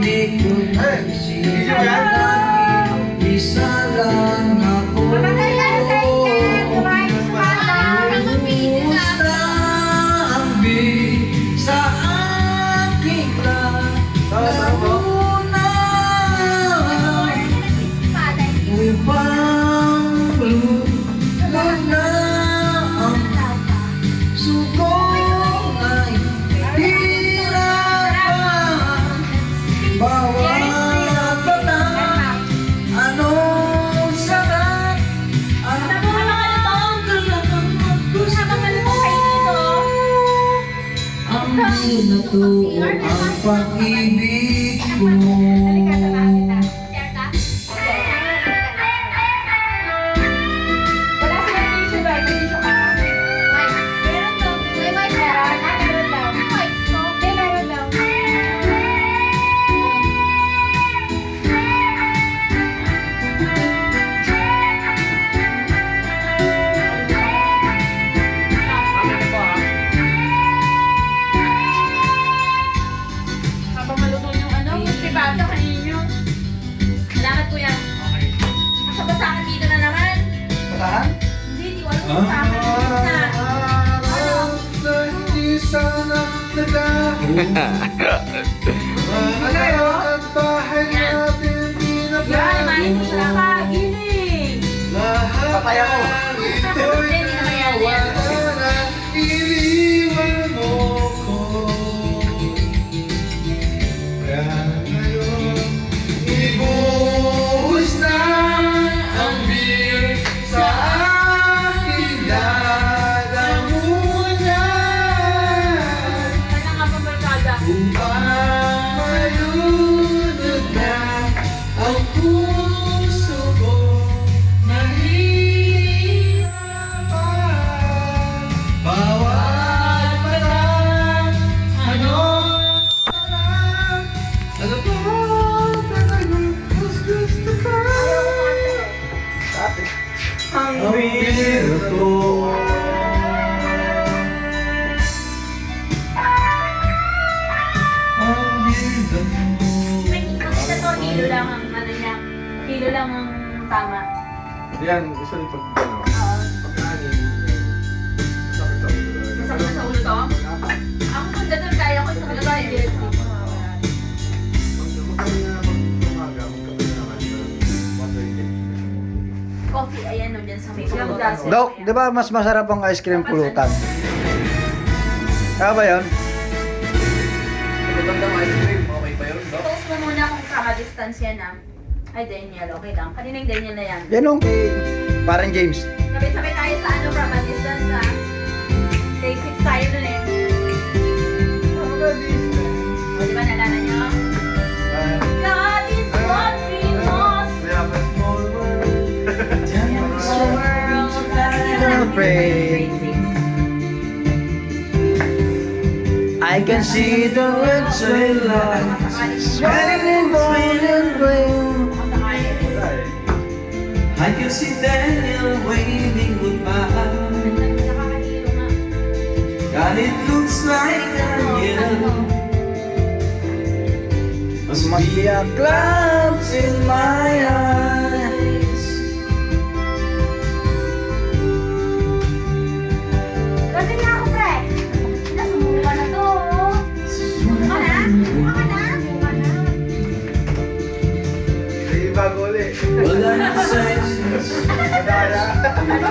di ko naisipan, isa lang ako. Kumusta ang big sa aking laguna? Upang lulan na ang sugong ay hirapan. Bawat batang anong sarap, anong kailangan gusto. Ang ginatuo ang pag-ibig ko. Habang maluto yung pipata kanino. Salamat kuya. Basa-basa ka dito na naman. Saan? Hindi, di wala sa akin. Sana nagdahon. At bahay natin Yan, main mo sa kagiling. Papaya ko. Hindi, hindi naman yan. Iniwan mo ko. Kaya ngayon, ibuhos na ang beer sa aking lalamunan. Ano nga pa barkada? Upang malunod na ang puso ko, mahirapan. Bawat batang anong sarap, ano ba talagang mas gusto ko? Ang binato. Ang binato. Ito to, kilo lang ang ano niya. Kilo lang ang tama. Yan, gusto rin pag ano, Oo. pagkain. Masakit sa ulo. Masakit na sa ulo to? Ako kung ganun, kaya ko isang kilo. Magkami na mag-umaga, magkami na naman sa water intake. Coffee, ayan o, dyan sa may pulutan. Dok, di ba mas masarap ang ice cream pulutan? Kaya ba yun? Magandang ice cream, okay pa yun, Dok? Post mo muna kung kaka-distance yan ah. Ay, Daniel, okay lang. Kaninang Daniel na yan. Yan o, parang James. Sabay-sabay tayo sa ano, kaka-distance ah. Take 6 tayo dun eh. O, di ba nalala nyo? God is what we must. Kaya pa small world. The world Don't pray. I can see the words of love smiling and blue. I can see Daniel waving goodbye, and it looks like a year. Must be a clouds in my eyes. Kasi nga ako, pre. Nasumuka na to. Ako na? Ako na? Ako na? Ay, bago ulit. Wala na sense. Madaya. Ano,